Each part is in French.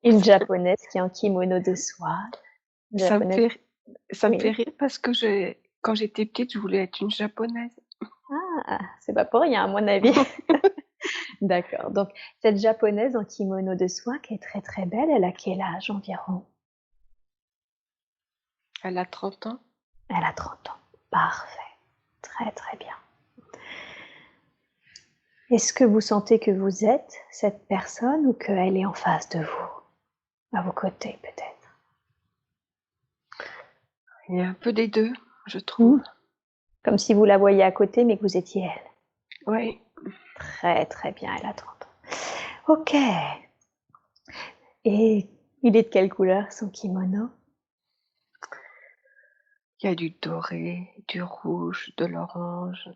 Une japonaise qui est en kimono de soie, une Ça me japonaise fait ça me fait oui. rire parce que quand j'étais petite, je voulais être une japonaise. Ah! C'est pas pour rien à mon avis. D'accord, donc cette japonaise en kimono de soie qui est très, très belle, elle a quel âge environ? Elle a 30 ans. Elle a 30 ans. Parfait, très, très bien. Est-ce que vous sentez que vous êtes cette personne ou qu'elle est en face de vous? À vos côtés peut-être? Il y a un peu des 2, je Mmh. trouve. Comme si vous la voyiez à côté, mais que vous étiez elle. Oui, Très, très bien, elle a 30 ans. OK, et il est de quelle couleur son kimono? il y a du doré, du rouge, de l'orange.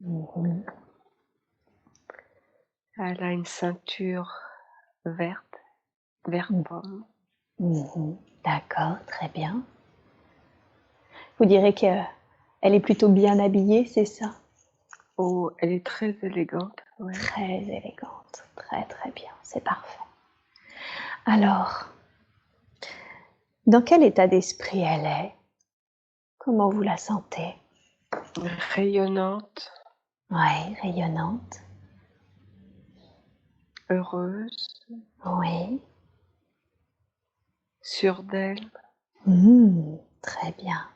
Mmh. Elle a une ceinture verte, vert Mmh. pomme. Mmh. D'accord, très bien. Vous direz qu'elle est plutôt bien habillée, c'est ça? Oh, elle est très élégante, ouais. Très élégante, très, très bien, c'est parfait. Alors, dans quel état d'esprit elle est? Comment vous la sentez? Rayonnante, Ouais, rayonnante. heureuse, Oui. sûre d'elle. Très bien.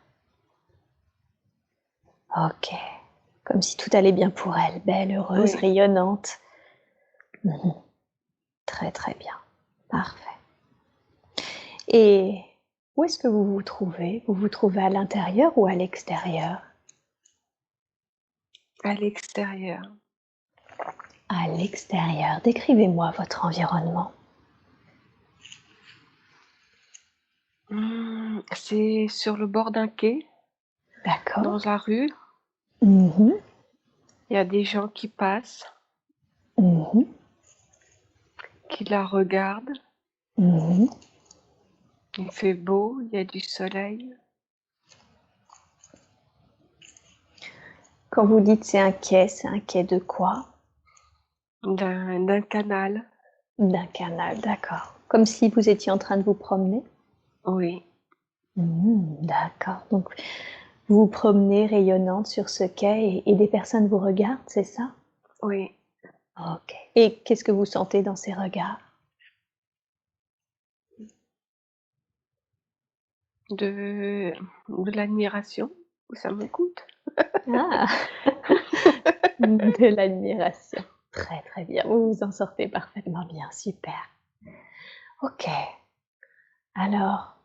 OK. Comme si tout allait bien pour elle, belle, heureuse, Oui. rayonnante. Mmh. Très, très bien. Parfait. Et où est-ce que vous vous trouvez? Vous vous trouvez à l'intérieur ou à l'extérieur? À l'extérieur. À l'extérieur. Décrivez-moi votre environnement. C'est sur le bord d'un quai, D'accord. dans la rue. Mmh. Il y a des gens qui passent, Mmh. qui la regardent. Mmh. Il fait beau, il y a du soleil. Quand vous dites c'est un quai de quoi? D'un canal. D'un canal, d'accord. Comme si vous étiez en train de vous promener? Oui, D'accord. Donc vous vous promenez rayonnante sur ce quai et des personnes vous regardent, c'est ça? oui. OK. Et qu'est-ce que vous sentez dans ces regards? De de l'admiration, ça me coûte. Ah! De l'admiration. Très, très bien. Vous vous en sortez parfaitement bien, super. OK. Alors,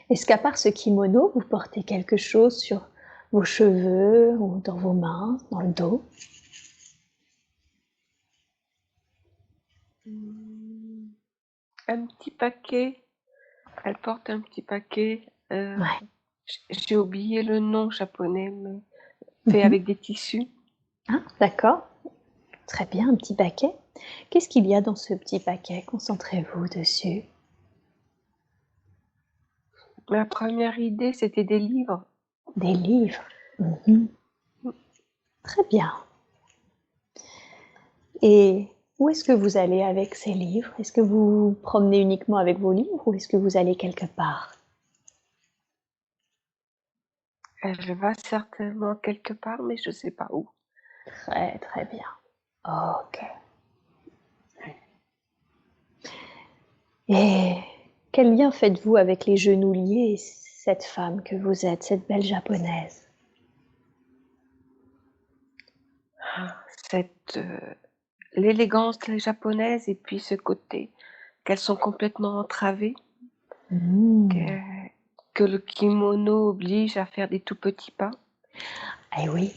est-ce qu'à part ce kimono, vous portez quelque chose sur vos cheveux ou dans vos mains, dans le dos? Mmh, un petit paquet, elle porte un petit paquet, Ouais. j'ai oublié le nom japonais, mais fait Mmh. avec des tissus. Ah, d'accord. Très bien, un petit paquet. Qu'est-ce qu'il y a dans ce petit paquet? Concentrez-vous dessus. Ma première idée, c'était des livres. Des livres. Mmh. Très bien. Et où est-ce que vous allez avec ces livres? Est-ce que vous vous promenez uniquement avec vos livres ou est-ce que vous allez quelque part? Elle va certainement quelque part, mais je sais pas où. Très, très bien. OK. Et quel lien faites-vous avec les genouliers et cette femme que vous êtes, cette belle japonaise? Cette, l'élégance japonaise et puis ce côté qu'elles sont complètement entravées, que Mmh. que le kimono oblige à faire des tout petits pas. Eh oui,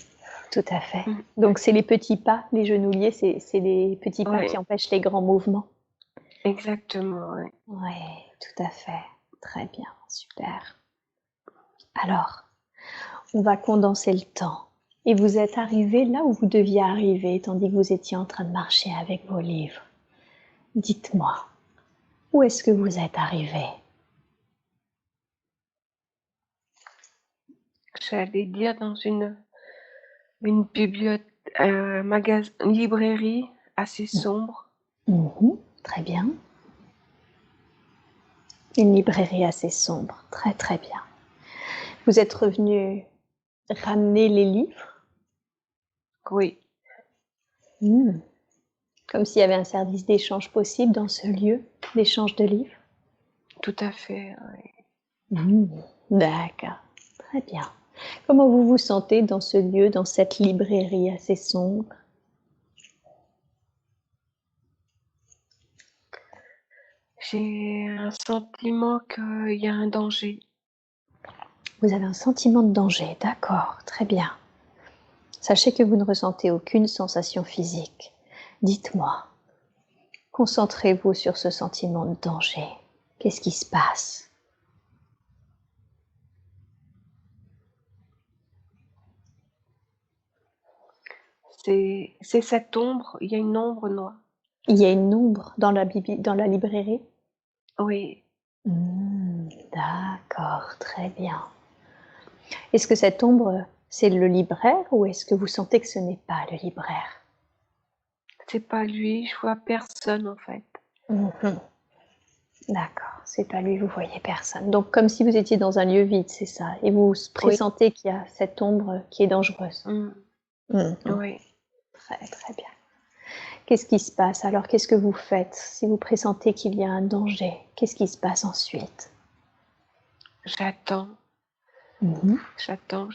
tout à fait. Mmh, Donc c'est les petits pas, les genouliers, c'est les petits pas qui ouais, empêchent les grands mouvements? exactement, ouais. Ouais, tout à fait. Très bien, super. Alors, on va condenser le temps et vous êtes arrivés là où vous deviez arriver, tandis que vous étiez en train de marcher avec vos livres. Dites-moi, où est-ce que vous êtes arrivés? J'allais dire dans une une librairie assez sombre. Mmh. Très bien. Une librairie assez sombre, très, très bien. Vous êtes revenu ramener les livres? Oui, Mmh. Comme s'il y avait un service d'échange possible dans ce lieu d'échange de livres? tout à fait, ouais. Mmh. D'accord, très bien. Comment vous vous sentez dans ce lieu, dans cette librairie assez sombre? J'ai un sentiment qu'il y a un danger. Vous avez un sentiment de danger, d'accord, très bien. Sachez que vous ne ressentez aucune sensation physique. Dites-moi, concentrez-vous sur ce sentiment de danger. Qu'est-ce qui se passe? C'est cette ombre, il y a une ombre noire. Il y a une ombre dans dans la librairie? Oui, D'accord, très bien. Est-ce que cette ombre, c'est le libraire ou est-ce que vous sentez que ce n'est pas le libraire? c'est pas lui, je vois personne en fait. Mmh. D'accord, c'est pas lui, vous voyez personne. Donc comme si vous étiez dans un lieu vide, c'est ça? Et vous Oui, pressentez qu'il y a cette ombre qui est dangereuse? mmh, Mmh. oui. Très, très bien. Qu'est-ce qui se passe alors? Qu'est-ce que vous faites si vous pressentez qu'il y a un danger? Qu'est-ce qui se passe ensuite? J'attends, Mmh. j'attends,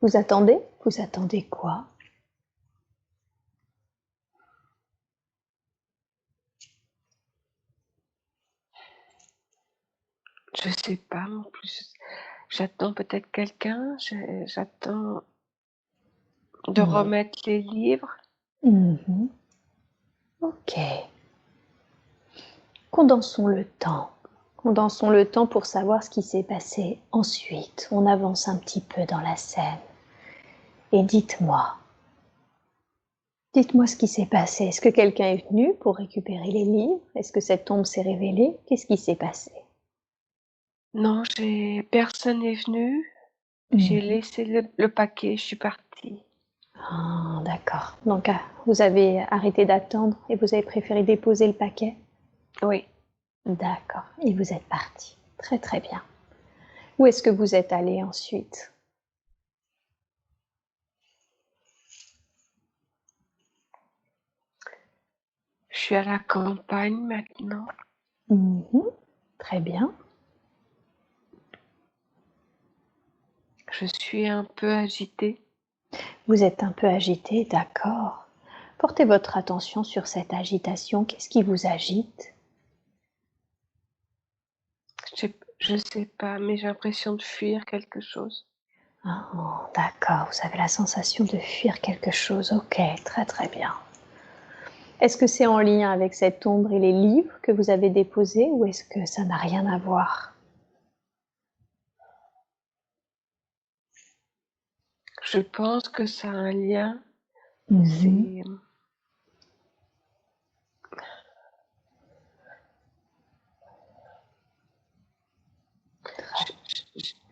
Vous attendez? Vous attendez quoi? je sais pas en plus. J'attends peut-être quelqu'un, j'attends de Mmh. remettre les livres. Mmh. OK. Condensons le temps. Condensons le temps pour savoir ce qui s'est passé ensuite. On avance un petit peu dans la scène. Et dites-moi ce qui s'est passé. Est-ce que quelqu'un est venu pour récupérer les livres? Est-ce que cette tombe s'est révélée? Qu'est-ce qui s'est passé? Non, personne n'est venu. J'ai Mmh. laissé le paquet, je suis partie. Ah, d'accord. Donc, vous avez arrêté d'attendre et vous avez préféré déposer le paquet? Oui, D'accord. Et vous êtes parti. Très, très bien. Où est-ce que vous êtes allé ensuite? je suis à la campagne maintenant. Mmh. Très bien. Je suis un peu agitée. Vous êtes un peu agité, d'accord. Portez votre attention sur cette agitation. Qu'est-ce qui vous agite? Je sais pas, mais j'ai l'impression de fuir quelque chose. Ah, d'accord, vous avez la sensation de fuir quelque chose. Ok, très très bien. Est-ce que c'est en lien avec cette ombre et les livres que vous avez déposés ou est-ce que ça n'a rien à voir? Je pense que ça a un lien. Mhm.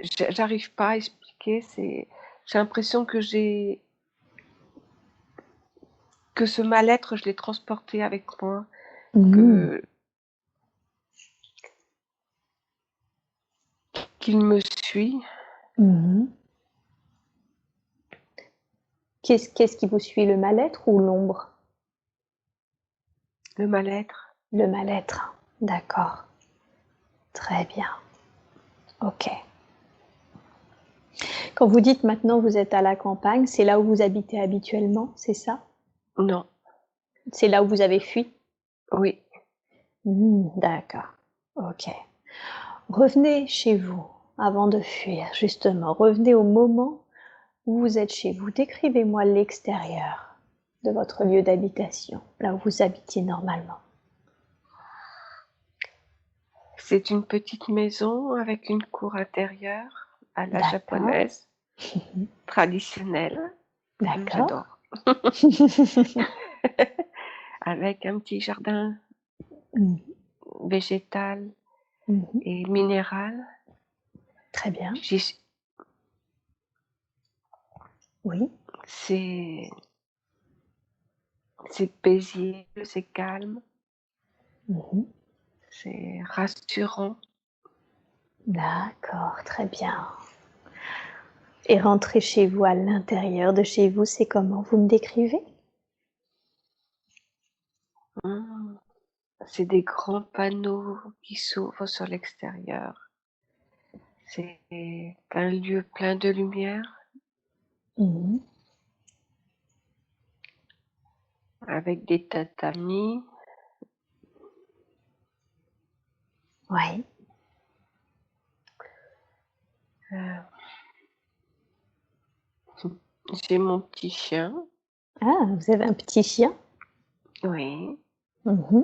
C'est, j'arrive pas à expliquer. J'ai l'impression que ce mal-être, je l'ai transporté avec moi, Mhm. que qu'il me suit, Mhm. Qu'est-ce qui vous suit, le mal-être ou l'ombre? le mal-être. Le mal-être, d'accord, très bien, ok. Quand vous dites maintenant vous êtes à la campagne, c'est là où vous habitez habituellement, c'est ça? Non, C'est là où vous avez fui? oui, D'accord, ok. Revenez chez vous avant de fuir, justement. Revenez au moment où vous êtes chez vous. Décrivez-moi l'extérieur de votre lieu d'habitation, là où vous habitiez normalement. c'est une petite maison avec une cour intérieure à la D'accord, japonaise, traditionnelle. d'accord. J'adore. Avec un petit jardin Mhm, végétal mhm. et minéral. Très bien, J'y oui. c'est c'est paisible, c'est calme. Mhm. C'est rassurant. D'accord, très bien. Et rentrer chez vous, à l'intérieur de chez vous, c'est comment? Vous me décrivez? Mmh. C'est des grands panneaux qui s'ouvrent sur l'extérieur. C'est un lieu plein de lumière, Mmh. avec des tatamis. Ouais. Heu, j'ai mon petit chien. Ah, vous avez un petit chien? Oui. Mmh.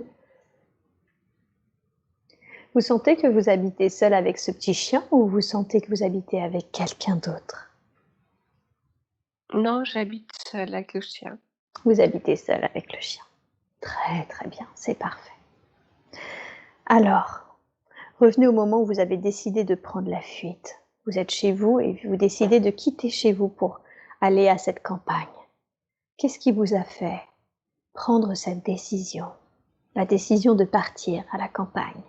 Vous sentez que vous habitez seul avec ce petit chien ou vous sentez que vous habitez avec quelqu'un d'autre? Non, j'habite seule avec le chien. Vous habitez seul avec le chien. Très, très bien, c'est parfait. Alors, revenez au moment où vous avez décidé de prendre la fuite. Vous êtes chez vous et vous décidez de quitter chez vous pour aller à cette campagne. Qu'est-ce qui vous a fait prendre cette décision? La décision de partir à la campagne?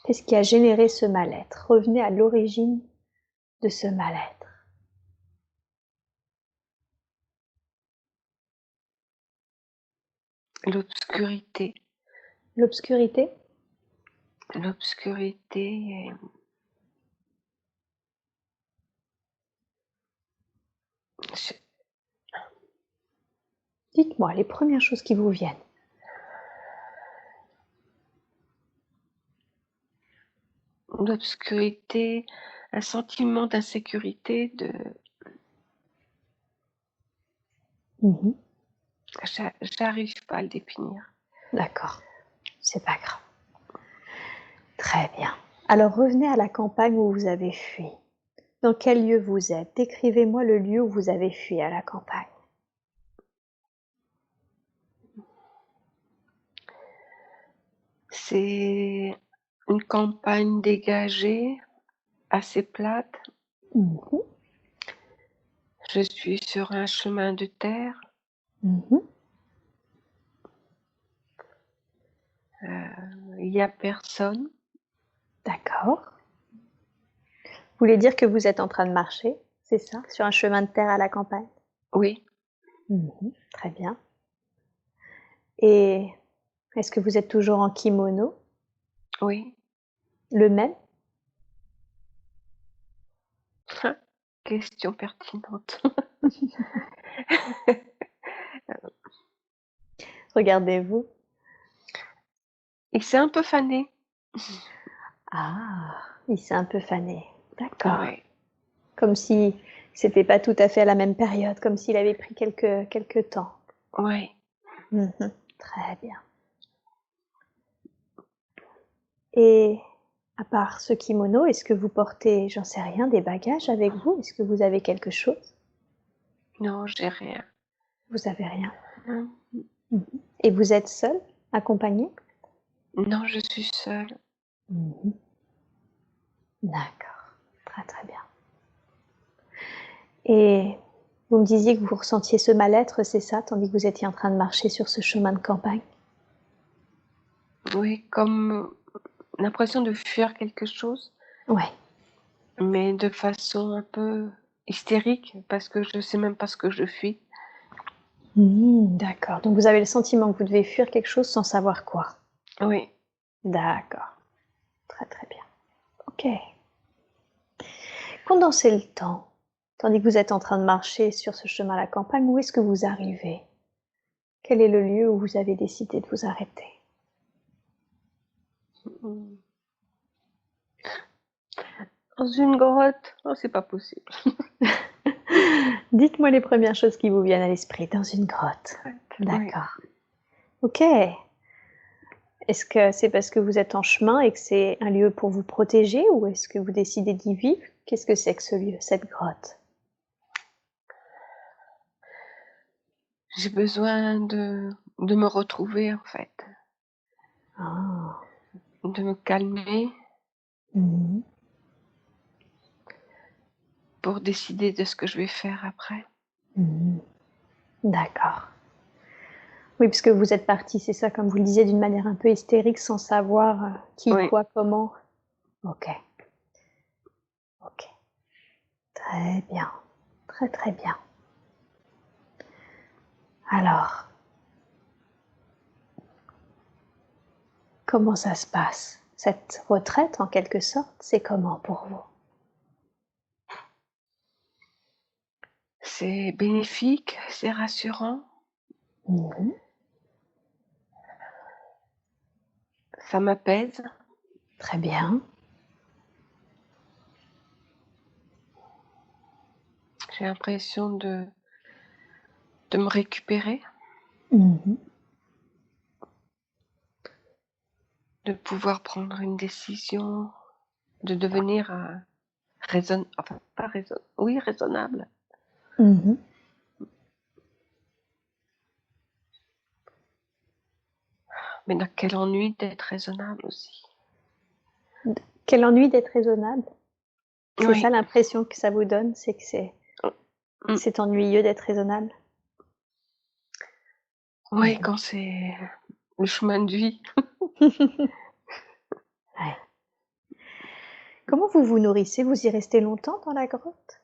Qu'est-ce qui a généré ce mal-être? Revenez à l'origine de ce mal-être. L'obscurité, L'obscurité? l'obscurité, je Dites-moi les premières choses qui vous viennent. l'obscurité, un sentiment d'insécurité, Mmh. j'arrive pas à le définir. D'accord, c'est pas grave. Très bien. Alors revenez à la campagne où vous avez fui. Dans quel lieu vous êtes? Décrivez-moi le lieu où vous avez fui à la campagne. C'est une campagne dégagée, assez plate. Mmh. Je suis sur un chemin de terre, Mmh. il y a personne. D'accord. Vous voulez dire que vous êtes en train de marcher, c'est ça? Sur un chemin de terre à la campagne? Oui, Mmh. Très bien. Et est-ce que vous êtes toujours en kimono? oui. Le même? Question pertinente. Regardez-vous. Il s'est un peu fané. Ah! Il s'est un peu fané. D'accord. Ouais, Comme si c'était pas tout à fait à la même période, comme s'il avait pris quelque temps. ouais. Mmh. Très bien. Et à part ce kimono, est-ce que vous portez, j'en sais rien, des bagages avec vous? Est-ce que vous avez quelque chose? Non, j'ai rien. Vous avez rien? Mmh. Mmh. Et vous êtes seul, accompagné? Non, je suis seule. Mmh. D'accord. Très, très bien. Et vous me disiez que vous ressentiez ce mal-être, c'est ça, tandis que vous étiez en train de marcher sur ce chemin de campagne? Oui, comme l'impression de fuir quelque chose, Ouais. mais de façon un peu hystérique parce que je sais même pas ce que je fuis. D'accord. Donc vous avez le sentiment que vous devez fuir quelque chose sans savoir quoi? Oui. D'accord. Très, très bien. OK. Condensez le temps. Tandis que vous êtes en train de marcher sur ce chemin à la campagne, où est-ce que vous arrivez? Quel est le lieu où vous avez décidé de vous arrêter? Mmh. Dans une grotte? Oh, c'est pas possible. Dites-moi les premières choses qui vous viennent à l'esprit. Dans une grotte. Oui. D'accord. OK. Est-ce que c'est parce que vous êtes en chemin et que c'est un lieu pour vous protéger ou est-ce que vous décidez d'y vivre? Qu'est-ce que c'est que ce lieu, cette grotte? J'ai besoin de me retrouver, en fait, Ah. de me calmer Mmh. pour décider de ce que je vais faire après. Mmh. D'accord. Oui, puisque vous êtes partis, c'est ça, comme vous le disiez, d'une manière un peu hystérique, sans savoir, qui, Oui, quoi, comment? OK, OK. Très bien. Très, très bien. Alors, comment ça se passe? Cette retraite, en quelque sorte, c'est comment pour vous? c'est bénéfique, c'est rassurant, Mmh. ça m'apaise. Très bien. J'ai l'impression de me récupérer, Mmh. de pouvoir prendre une décision, de devenir enfin pas oui, raisonnable. Mmh. Mais quel ennui d'être raisonnable aussi. Quel ennui d'être raisonnable. C'est ça Oui, l'impression que ça vous donne, c'est que mm. c'est ennuyeux d'être raisonnable? Oui, Mmh. quand c'est le chemin de vie. Ouais. Comment vous vous nourrissez? Vous y restez longtemps dans la grotte?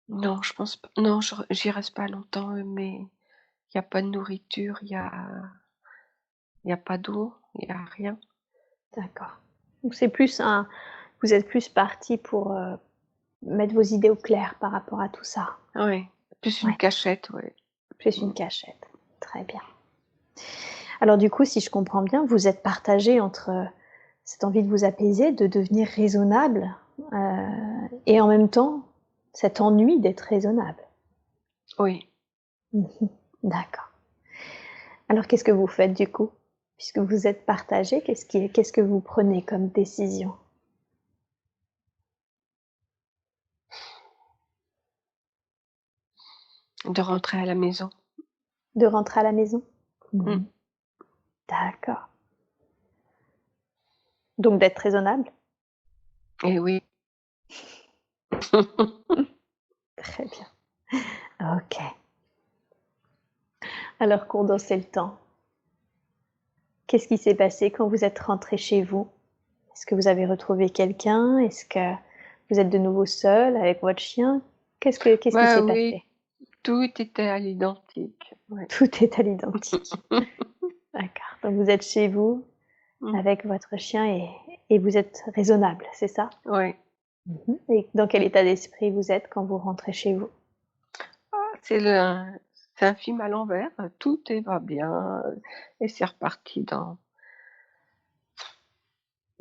Non, je pense pas. Non, j'y reste pas longtemps, mais il y a pas de nourriture, il y a pas d'eau, il y a rien. D'accord. Donc c'est plus un vous êtes plus partis pour, mettre vos idées au clair par rapport à tout ça? Oui, plus une Ouais, cachette, ouais. plus une Mmh. cachette. Très bien. Alors du coup, si je comprends bien, vous êtes partagés entre, cette envie de vous apaiser, de devenir raisonnable, et en même temps, cet ennui d'être raisonnable. Oui. Mmh. D'accord. Alors qu'est-ce que vous faites du coup? Puisque vous êtes partagés, qu'est-ce que vous prenez comme décision? De rentrer à la maison. De rentrer à la maison? Mmh. Mmh. D'accord. Donc d'être raisonnable? Et oui. Très bien. OK. Alors condensez le temps. Qu'est-ce qui s'est passé quand vous êtes rentrés chez vous? Est-ce que vous avez retrouvé quelqu'un? Est-ce que vous êtes de nouveau seul avec votre chien? Qu'est-ce qui Bah s'est oui, passé? tout était à l'identique. Ouais. Tout est à l'identique. D'accord. Donc vous êtes chez vous Mmh. avec votre chien et vous êtes raisonnable, c'est ça? Ouais. Mmh. Et dans quel état d'esprit vous êtes quand vous rentrez chez vous? C'est un film à l'envers, tout et va bien, et c'est reparti dans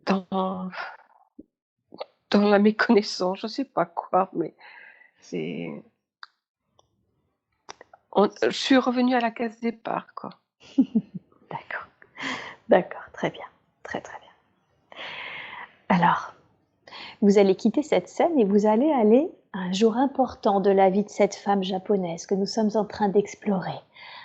dans la méconnaissance, je sais pas quoi, mais c'est je suis revenue à la case départ, quoi. D'accord, d'accord, très bien, très, très bien. Alors, vous allez quitter cette scène et vous allez aller à un jour important de la vie de cette femme japonaise que nous sommes en train d'explorer.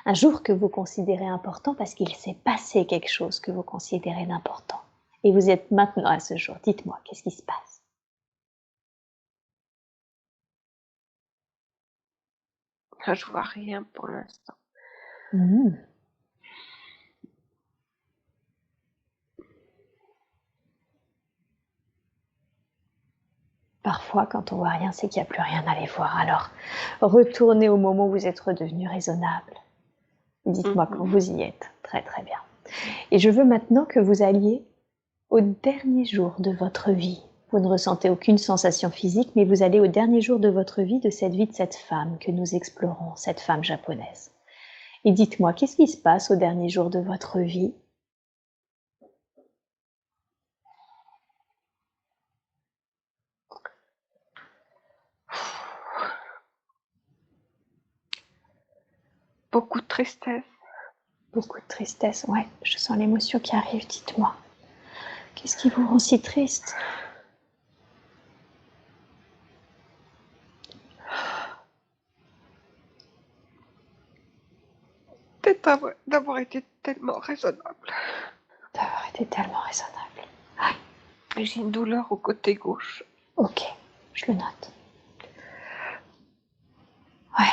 Un jour que vous considérez important parce qu'il s'est passé quelque chose que vous considérez d'important. Et vous êtes maintenant à ce jour. Dites-moi, qu'est-ce qui se passe? Ah, je vois rien pour l'instant. Mmh. Parfois, quand on voit rien, c'est qu'il n'y a plus rien à aller voir. Alors, retournez au moment où vous êtes redevenu raisonnable. Mmh Dites-moi quand mh. vous y êtes. Très, très bien. Et je veux maintenant que vous alliez au dernier jour de votre vie. Vous ne ressentez aucune sensation physique, mais vous allez au dernier jour de votre vie, de cette vie de cette femme que nous explorons, cette femme japonaise. Et dites-moi, qu'est-ce qui se passe au dernier jour de votre vie? Beaucoup de tristesse. Beaucoup de tristesse, ouais, je sens l'émotion qui arrive, dites-moi. Qu'est-ce qui vous rend si triste? D'avoir été tellement raisonnable. D'avoir été tellement raisonnable. Et j'ai une douleur au côté gauche. Ok, je le note. Ouais.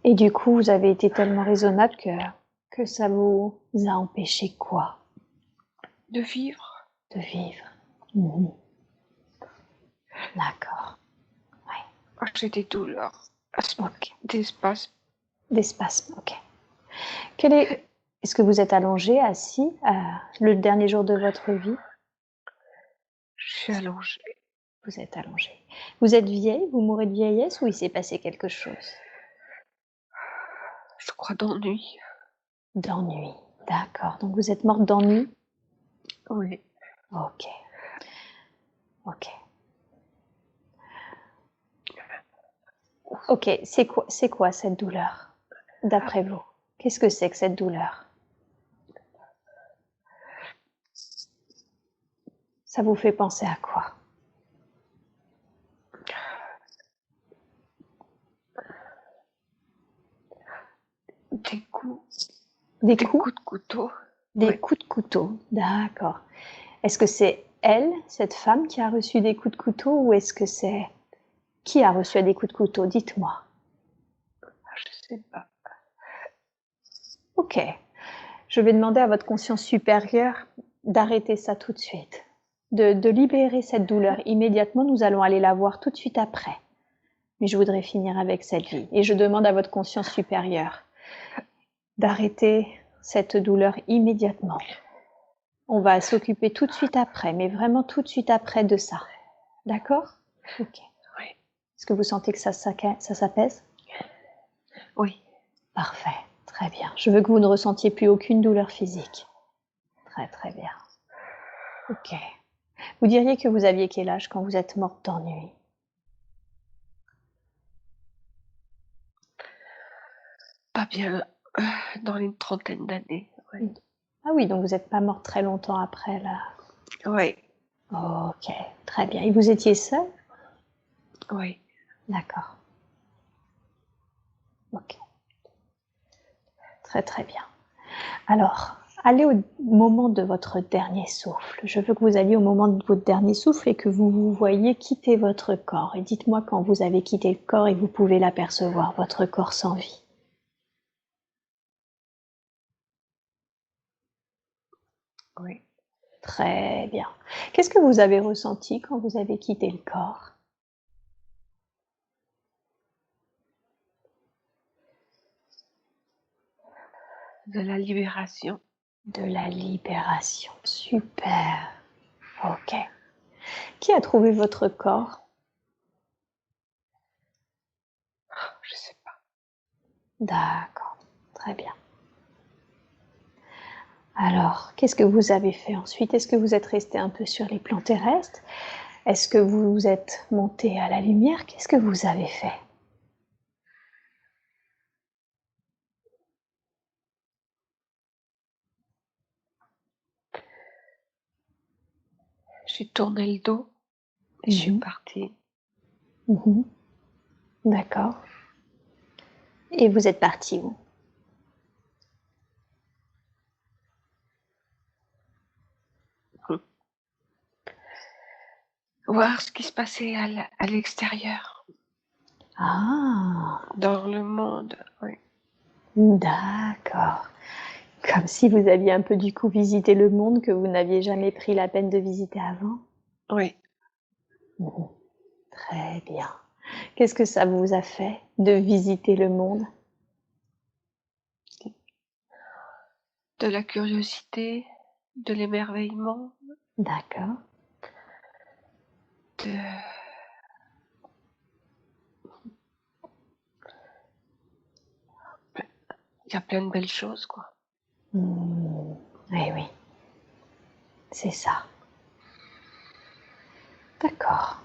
Et du coup, vous avez été tellement raisonnable que ça vous a empêché quoi? De vivre. De vivre. Mhm. D'accord. Ouais. J'ai des douleurs, Ok. des spasmes. Des spasmes, ok. Est-ce que vous êtes allongé, assis, le dernier jour de votre vie? Je suis allongée. Vous êtes allongé. Vous êtes vieille? Vous mourrez de vieillesse ou il s'est passé quelque chose? Je crois d'ennui. D'ennui. D'accord. Donc vous êtes morte d'ennui? Oui. Ok. Ok. Ok. C'est quoi cette douleur, d'après vous? Qu'est-ce que c'est que cette douleur? Ça vous fait penser à quoi? Des coups. Des Des coups? coups de couteau. Des Oui. coups de couteau. D'accord. Est-ce que c'est elle, cette femme, qui a reçu des coups de couteau ou est-ce que c'est... Qui a reçu des coups de couteau? Dites-moi. Je sais pas. Ok. Je vais demander à votre conscience supérieure d'arrêter ça tout de suite, de libérer cette douleur immédiatement. Nous allons aller la voir tout de suite après. Mais je voudrais finir avec cette vie. Et je demande à votre conscience supérieure d'arrêter cette douleur immédiatement. On va s'occuper tout de suite après, mais vraiment tout de suite après de ça. D'accord? Ok. Oui. Est-ce que vous sentez que ça s'apaise? Oui. Parfait. Très bien. Je veux que vous ne ressentiez plus aucune douleur physique. Très très bien. Ok. Vous diriez que vous aviez quel âge quand vous êtes morte d'ennui? Pas bien. Dans une trentaine d'années. Oui. Ah oui, donc vous n'êtes pas morte très longtemps après là. Oui. Ok, très bien. Et vous étiez seule? Oui. D'accord. Ok. Très très bien. Alors, allez au moment de votre dernier souffle. Je veux que vous alliez au moment de votre dernier souffle et que vous vous voyez quitter votre corps. Et dites-moi quand vous avez quitté le corps et vous pouvez l'apercevoir, votre corps sans vie. Oui. Très bien. Qu'est-ce que vous avez ressenti quand vous avez quitté le corps? De la libération. De la libération. Super. Ok. Qui a trouvé votre corps? Je sais pas. D'accord. Très bien. Alors, qu'est-ce que vous avez fait ensuite? Est-ce que vous êtes resté un peu sur les plans terrestres? Est-ce que vous êtes monté à la lumière? Qu'est-ce que vous avez fait? J'ai tourné le dos et je suis partie. D'accord. Et vous êtes parti où? Voir ce qui se passait à l'extérieur. Ah, Dans le monde, oui. d'accord. Comme si vous aviez un peu du coup visité le monde que vous n'aviez jamais pris la peine de visiter avant? Oui. Très bien. Qu'est-ce que ça vous a fait de visiter le monde? De la curiosité, de l'émerveillement, D'accord. il y a plein de belles choses, quoi. Oui, oui. C'est ça. D'accord.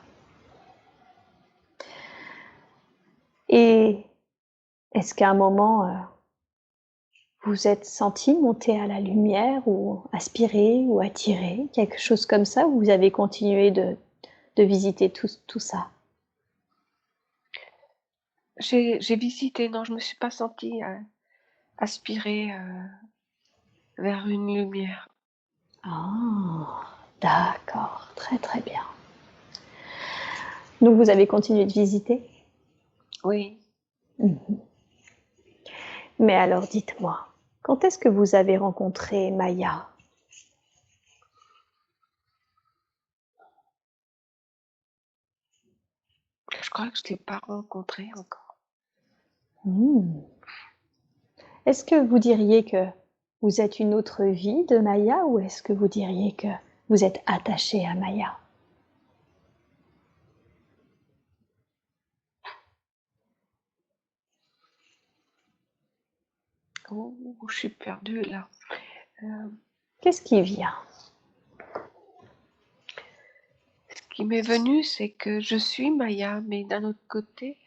Et est-ce qu'à un moment, vous êtes senti monter à la lumière ou aspirer ou attirer, quelque chose comme ça, ou vous avez continué de visiter tout ça? J'ai visité, non, je me suis pas sentie aspirer vers une lumière. Ah, d'accord, très très bien. Donc vous avez continué de visiter? Oui. Mais alors dites-moi, quand est-ce que vous avez rencontré Maya? Je crois que je ne l'ai pas rencontré encore. Hmm. Est-ce que vous diriez que vous êtes une autre vie de Maya ou est-ce que vous diriez que vous êtes attaché à Maya? Oh, je suis perdue là. Qu'est-ce qui vient? Ce qui m'est venu, c'est que je suis Maya, mais d'un autre côté,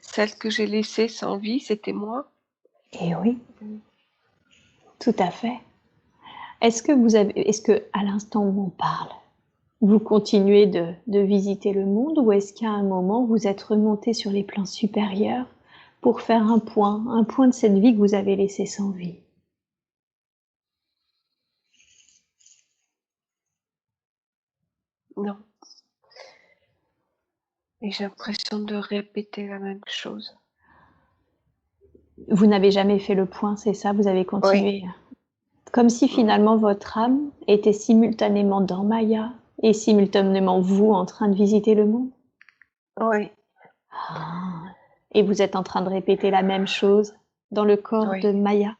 celle que j'ai laissée sans vie, c'était moi. Eh oui, tout à fait. Est-ce que à l'instant où on parle, vous continuez de visiter le monde ou est-ce qu'à un moment vous êtes remonté sur les plans supérieurs pour faire un point de cette vie que vous avez laissée sans vie? Non. Et j'ai l'impression de répéter la même chose. Vous n'avez jamais fait le point, c'est ça? Vous avez Oui. continué? Comme si finalement votre âme était simultanément dans Maya et simultanément vous en train de visiter le monde? Oui. Ah. Et vous êtes en train de répéter la même chose dans le corps Oui. de Maya?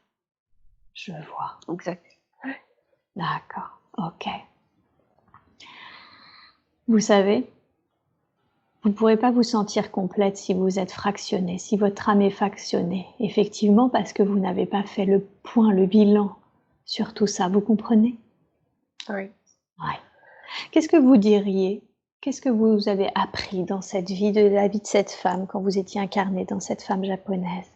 Je vois. Exact. D'accord. Ok. Vous savez, vous ne pourrez pas vous sentir complète si vous êtes fractionnée, si votre âme est fractionnée. Effectivement, parce que vous n'avez pas fait le point, le bilan sur tout ça. Vous comprenez? Oui. Ouais. Qu'est-ce que vous diriez? Qu'est-ce que vous avez appris dans cette vie, de la vie de cette femme, quand vous étiez incarnée dans cette femme japonaise?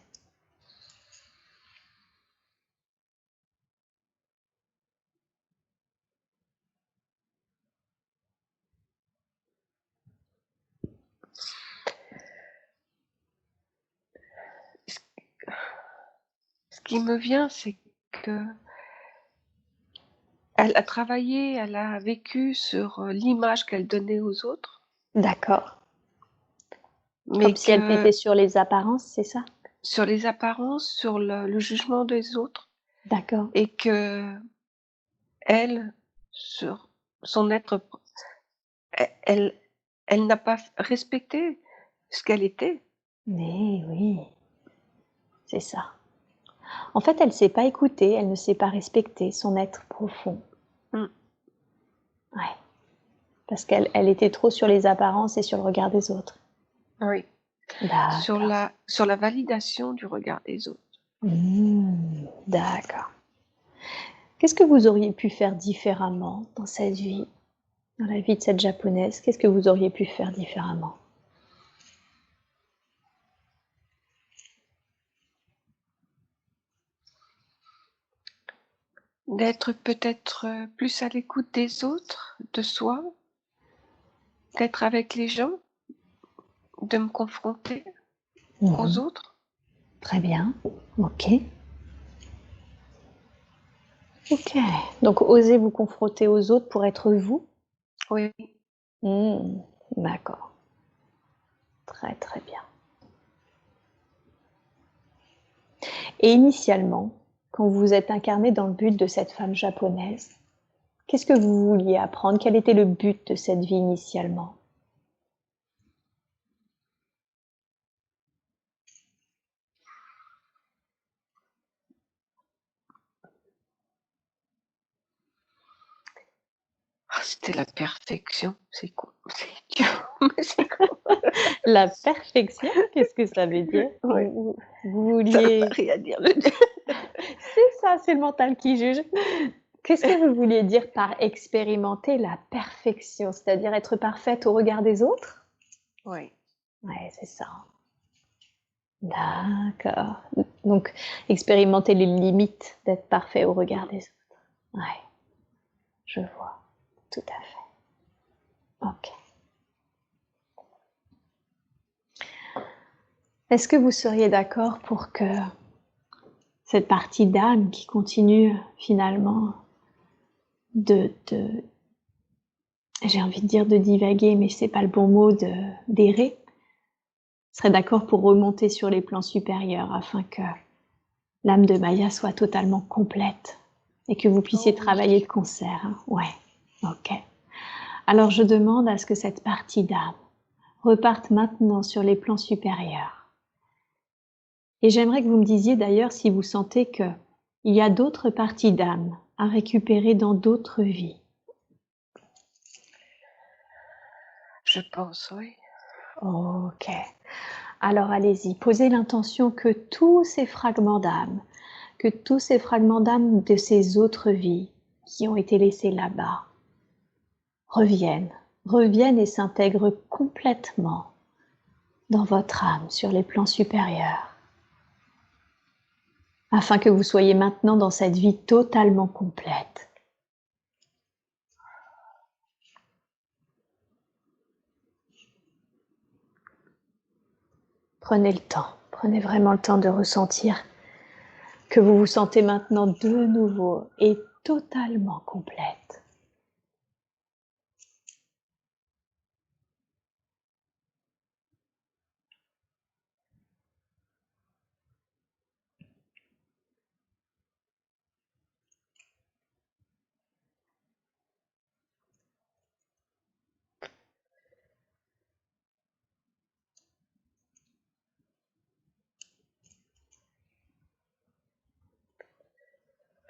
Ce qui me vient, c'est que elle a travaillé, elle a vécu sur l'image qu'elle donnait aux autres, D'accord. mais Comme si elle que était sur les apparences, c'est ça? sur les apparences, sur le jugement des autres, D'accord. et que elle, sur son être, elle, elle n'a pas respecté ce qu'elle était. Mais oui, c'est ça. En fait, elle ne s'est pas écoutée, elle ne s'est pas respecté son être profond. Mm. Ouais. Parce qu'elle était trop sur les apparences et sur le regard des autres. Oui. D'accord. Sur la validation du regard des autres. D'accord. Qu'est-ce que vous auriez pu faire différemment dans cette vie, dans la vie de cette japonaise? Qu'est-ce que vous auriez pu faire différemment? D'être peut-être plus à l'écoute des autres, de soi, d'être avec les gens, de me confronter aux autres. Très bien. Ok. Ok. Donc, osez vous confronter aux autres pour être vous? Oui. D'accord. Très, très bien. Et initialement, quand vous vous êtes incarné dans le but de cette femme japonaise, qu'est-ce que vous vouliez apprendre? Quel était le but de cette vie initialement? Ah, c'était la perfection. C'est quoi? C'est dur, mais c'est quoi? La perfection? Qu'est-ce que ça veut dire? Ouais. Vous Ça veut vouliez... pas rien dire. C'est ça, c'est le mental qui juge. Qu'est-ce que vous vouliez dire par expérimenter la perfection? C'est-à-dire être parfaite au regard des autres? Oui. Ouais, c'est ça. D'accord. Donc, expérimenter les limites d'être parfait au regard des autres. Ouais, je vois. Tout à fait. Ok. Est-ce que vous seriez d'accord pour que cette partie d'âme qui continue finalement j'ai envie de dire de divaguer, mais c'est pas le bon mot, d'errer, serait d'accord pour remonter sur les plans supérieurs afin que l'âme de Maya soit totalement complète et que vous puissiez travailler de concert. Hein. Ouais, ok. Alors je demande à ce que cette partie d'âme reparte maintenant sur les plans supérieurs. Et j'aimerais que vous me disiez d'ailleurs si vous sentez qu'il y a d'autres parties d'âme à récupérer dans d'autres vies. Je pense, oui. Ok. Alors allez-y, posez l'intention que tous ces fragments d'âme, de ces autres vies qui ont été laissées là-bas, reviennent et s'intègrent complètement dans votre âme sur les plans supérieurs, afin que vous soyez maintenant dans cette vie totalement complète. Prenez le temps, prenez vraiment le temps de ressentir que vous vous sentez maintenant de nouveau et totalement complète.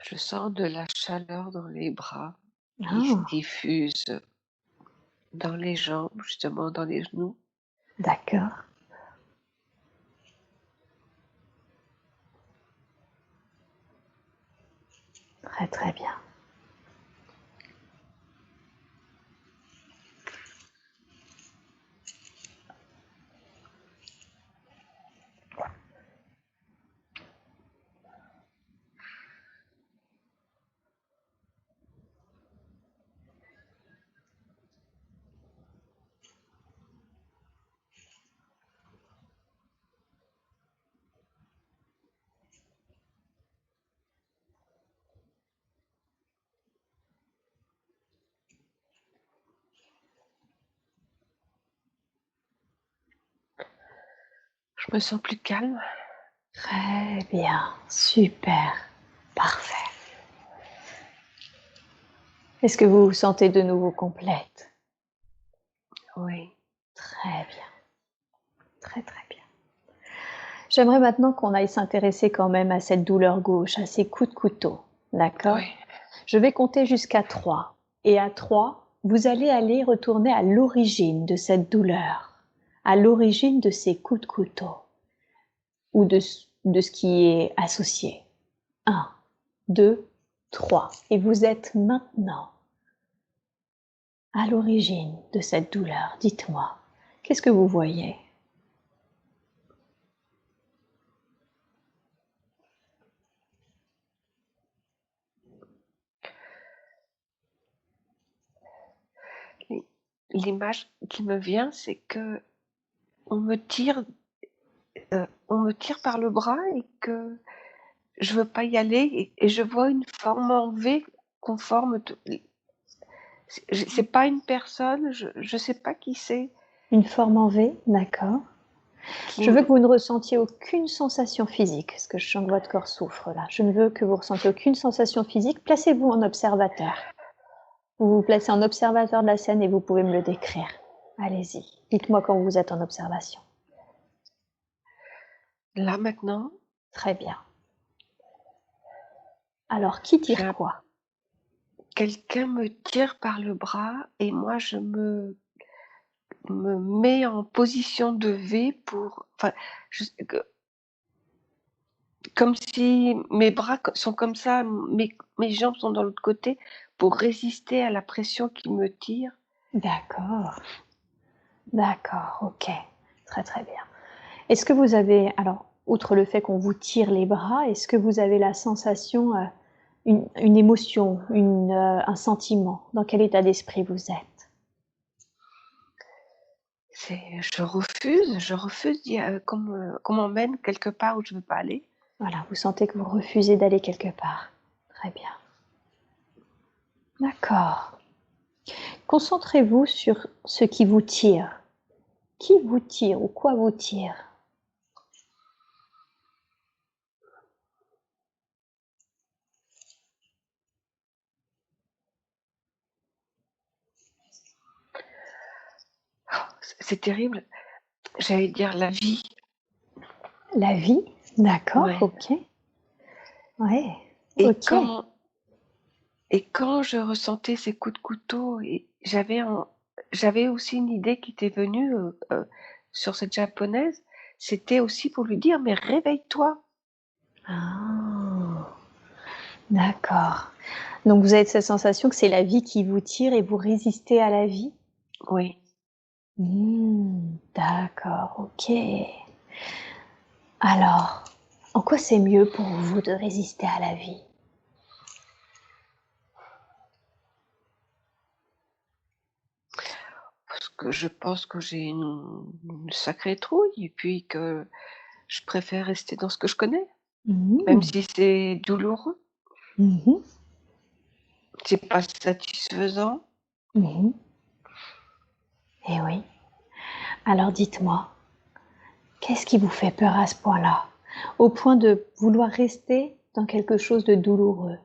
Je sens de la chaleur dans les bras qui se diffuse dans les jambes, justement dans les genoux. D'accord. Très très bien. Je me sens plus calme. Très bien, super, parfait. Est-ce que vous vous sentez de nouveau complète? Oui. Très bien, très très bien. J'aimerais maintenant qu'on aille s'intéresser quand même à cette douleur gauche, à ces coups de couteau, d'accord? Oui. Je vais compter jusqu'à 3. Et à 3, vous allez aller retourner à l'origine de cette douleur, à l'origine de ces coups de couteau ou de ce qui est associé. 1, 2, 3. Et vous êtes maintenant à l'origine de cette douleur. Dites-moi, qu'est-ce que vous voyez? L'image qui me vient, c'est que on me tire par le bras et que je veux pas y aller et je vois une forme en V conforme. C'est pas une personne, je sais pas qui c'est. Une forme en V, d'accord. Je veux que vous ne ressentiez aucune sensation physique, parce que je sens que votre corps souffre là. Je ne veux que vous ressentiez aucune sensation physique. Placez-vous en observateur. Vous vous placez en observateur de la scène et vous pouvez me le décrire. Allez-y, dites-moi quand vous êtes en observation. Là maintenant? Très bien. Alors, qui tire quoi? Quelqu'un me tire par le bras et moi je me mets en position de V pour... Enfin, comme si mes bras sont comme ça, mes jambes sont dans l'autre côté pour résister à la pression qui me tire. D'accord. D'accord, ok. Très très bien. Est-ce que vous avez, alors, outre le fait qu'on vous tire les bras, est-ce que vous avez la sensation, une émotion, un sentiment? Dans quel état d'esprit vous êtes? Je refuse qu'on m'emmène quelque part où je ne veux pas aller. Voilà, vous sentez que vous refusez d'aller quelque part. Très bien. D'accord. Concentrez-vous sur ce qui vous tire. Qui vous tire ou quoi vous tire? c'est terrible. J'allais dire la vie. La vie? D'accord, Ouais. OK. Ouais, Et OK. quand je ressentais ces coups de couteau, et j'avais aussi une idée qui était venue sur cette japonaise. C'était aussi pour lui dire, mais réveille-toi. Ah, d'accord. Donc vous avez cette sensation que c'est la vie qui vous tire et vous résistez à la vie? Oui. D'accord, OK. Alors, en quoi c'est mieux pour vous de résister à la vie? Parce que je pense que j'ai une sacrée trouille et puis que je préfère rester dans ce que je connais, même Mmh. si c'est douloureux, Mmh. c'est pas satisfaisant. Mmh. Eh oui. Alors dites-moi, qu'est-ce qui vous fait peur à ce point-là? Au point de vouloir rester dans quelque chose de douloureux?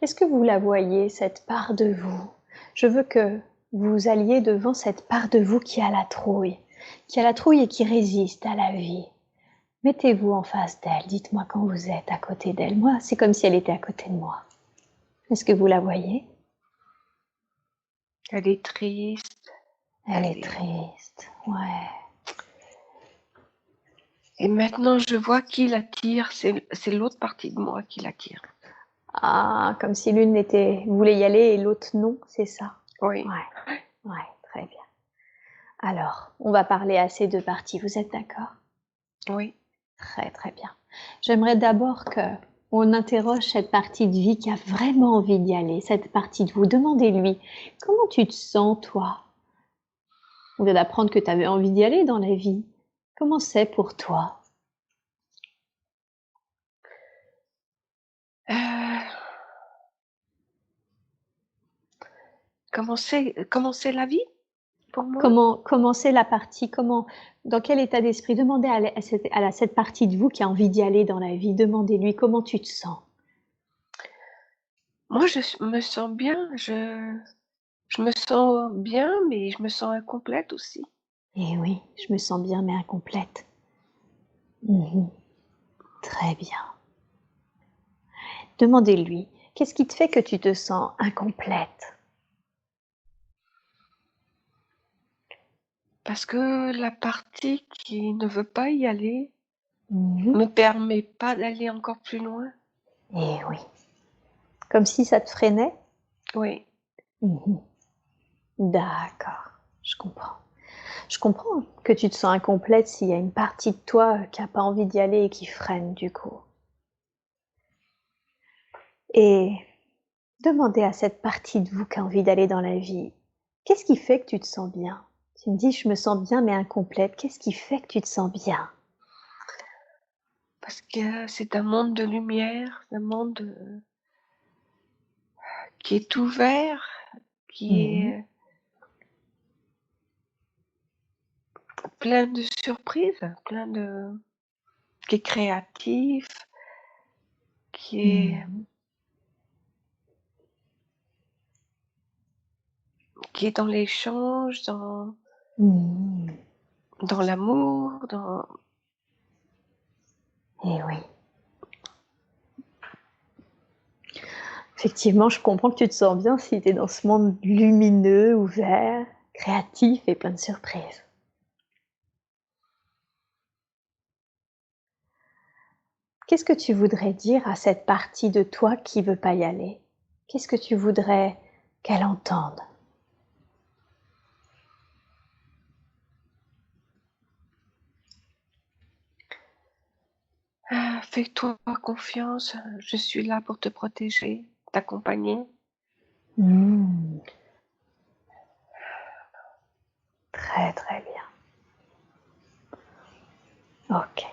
Est-ce que vous la voyez, cette part de vous? Je veux que vous alliez devant cette part de vous qui a la trouille et qui résiste à la vie. Mettez-vous en face d'elle, dites-moi quand vous êtes à côté d'elle. Moi, c'est comme si elle était à côté de moi. Est-ce que vous la voyez? Elle est triste, Elle elle est est... triste, ouais. Et maintenant je vois qui l'attire, c'est l'autre partie de moi qui l'attire. Ah, comme si l'une voulait y aller et l'autre non, c'est ça? Oui, Ouais, ouais, très bien. Alors, on va parler à ces 2 parties, vous êtes d'accord? oui. Très, très bien. J'aimerais d'abord qu'on interroge cette partie de vie qui a vraiment envie d'y aller, cette partie de vous. Demandez-lui: «Comment tu te sens toi?» On vient d'apprendre que tu avais envie d'y aller dans la vie. Comment c'est pour toi? Euh, comment c'est la vie pour moi? Comment c'est la partie? Dans quel état d'esprit? Demandez à cette partie de vous qui a envie d'y aller dans la vie, demandez-lui: «Comment tu te sens?» Moi me sens bien, je me sens bien, mais je me sens incomplète aussi. «Eh oui, je me sens bien mais incomplète». Mmh. Très bien. Demandez-lui: «Qu'est-ce qui te fait que tu te sens incomplète?» Parce que la partie qui ne veut pas y aller Mmh. me permet pas d'aller encore plus loin. Eh oui. Comme si ça te freinait? Oui, Mmh. D'accord, je comprends. Je comprends que tu te sens incomplète s'il y a une partie de toi, qui a pas envie d'y aller et qui freine du coup. Et demandez à cette partie de vous qui a envie d'aller dans la vie: «Qu'est-ce qui fait que tu te sens bien?» Tu me dis: «Je me sens bien mais incomplète». Qu'est-ce qui fait que tu te sens bien? parce que c'est un monde de lumière, un monde qui est ouvert, qui Mmh. est plein de surprises, qui est créatif, qui est, Mmh. qui est dans l'échange, Mmh. dans l'amour, dans... Eh oui. Effectivement, je comprends que tu te sens bien si tu es dans ce monde lumineux, ouvert, créatif et plein de surprises. Qu'est-ce que tu voudrais dire à cette partie de toi qui veut pas y aller? Qu'est-ce que tu voudrais qu'elle entende? Ah, fais-toi confiance, je suis là pour te protéger, t'accompagner. Mmh. Très, très bien. OK.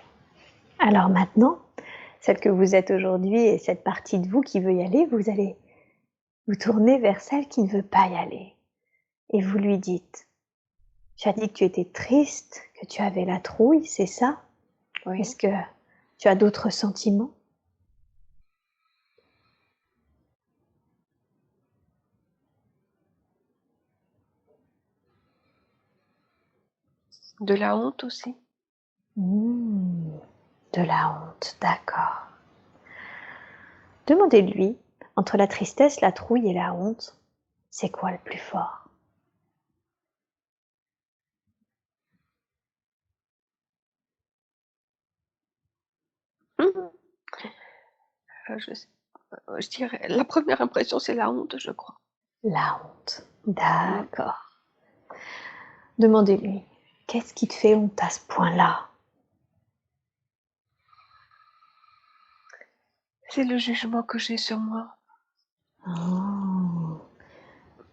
Alors maintenant, celle que vous êtes aujourd'hui et cette partie de vous qui veut y aller, vous allez vous tourner vers celle qui ne veut pas y aller et vous lui dites: «Tu as dit que tu étais triste, que tu avais la trouille, c'est ça? Oui. Est-ce que tu as d'autres sentiments? De la honte aussi. De la honte, d'accord. Demandez-lui, entre la tristesse, la trouille et la honte, c'est quoi le plus fort? Mmh. Je dirais la première impression, c'est la honte, je crois. La honte, Mmh. d'accord. Demandez-lui, qu'est-ce qui te fait honte à ce point-là? C'est le jugement que j'ai sur moi. Oh,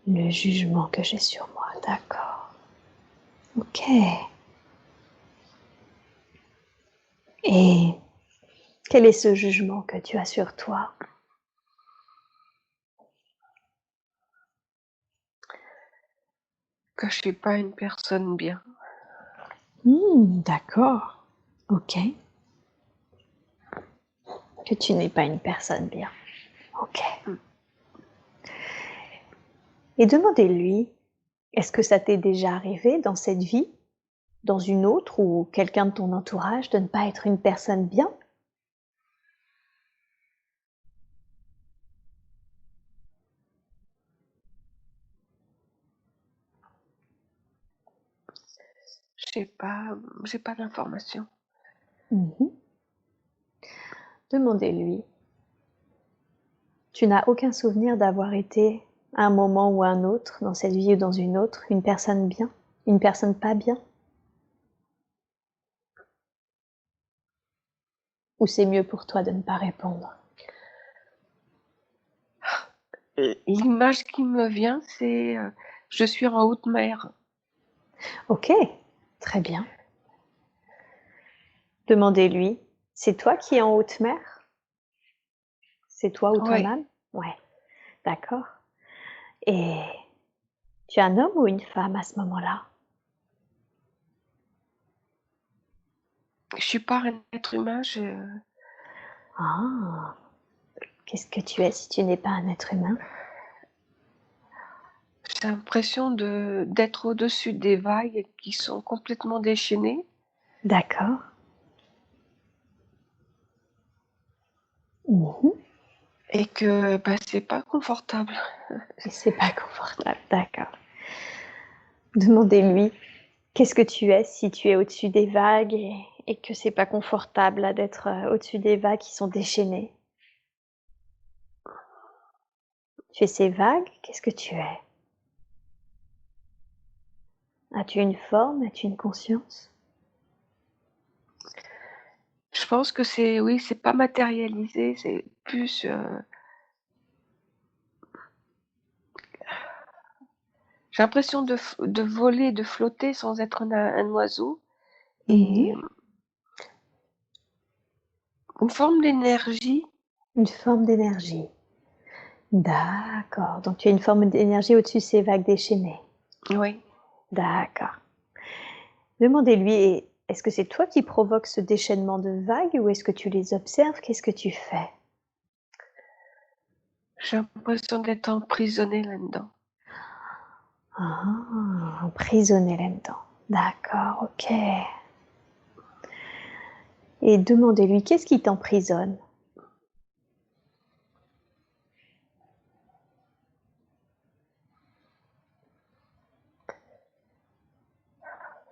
le jugement que j'ai sur moi, d'accord. Ok. Et quel est ce jugement que tu as sur toi? Que je suis pas une personne bien. D'accord. Ok. Que tu n'es pas une personne bien. Ok. Mmh. Et demandez-lui, est-ce que ça t'est déjà arrivé dans cette vie, dans une autre ou quelqu'un de ton entourage, de ne pas être une personne bien? J'ai pas d'informations. Mhm. Demandez-lui, tu n'as aucun souvenir d'avoir été, à un moment ou à un autre, dans cette vie ou dans une autre, une personne bien, une personne pas bien? Ou c'est mieux pour toi de ne pas répondre? L'image qui me vient, c'est, je suis en haute mer. Ok, très bien. Demandez-lui, c'est toi qui es en haute mer? C'est toi ou ton Ouais, âme? Ouais, d'accord. Et tu es un homme ou une femme à ce moment-là? je suis pas un être humain, Ah, qu'est-ce que tu es si tu n'es pas un être humain? j'ai l'impression d'être au-dessus des vagues qui sont complètement déchaînées D'accord. Mhm. et que, bah, c'est pas confortable. Et c'est pas confortable, d'accord. Demandez-lui, qu'est-ce que tu es si tu es au-dessus des vagues et que c'est pas confortable là, d'être au-dessus des vagues qui sont déchaînées? Tu es ces vagues? Qu'est-ce que tu es? As-tu une forme? As-tu une conscience? Je pense que oui, c'est pas matérialisé, c'est plus, j'ai l'impression de voler, de flotter sans être un oiseau Mhm. et une forme d'énergie. Une forme d'énergie. D'accord. Donc tu as une forme d'énergie au-dessus de ces vagues déchaînées. Oui, D'accord. Demandez-lui, est-ce que c'est toi qui provoques ce déchaînement de vagues ou est-ce que tu les observes? Qu'est-ce que tu fais? j'ai l'impression d'être emprisonnée là-dedans. Ah, emprisonné là-dedans. D'accord, ok. Et demandez-lui, qu'est-ce qui t'emprisonne?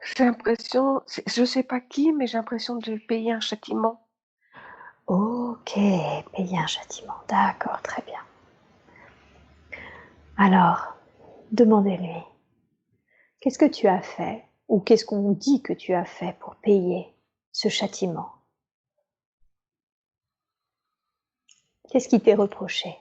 J'ai l'impression, je sais pas qui, mais j'ai l'impression de payer un châtiment. Ok, payer un châtiment. D'accord, très bien. Alors, demandez-lui, qu'est-ce que tu as fait ou qu'est-ce qu'on dit que tu as fait pour payer ce châtiment? Qu'est-ce qui t'est reproché?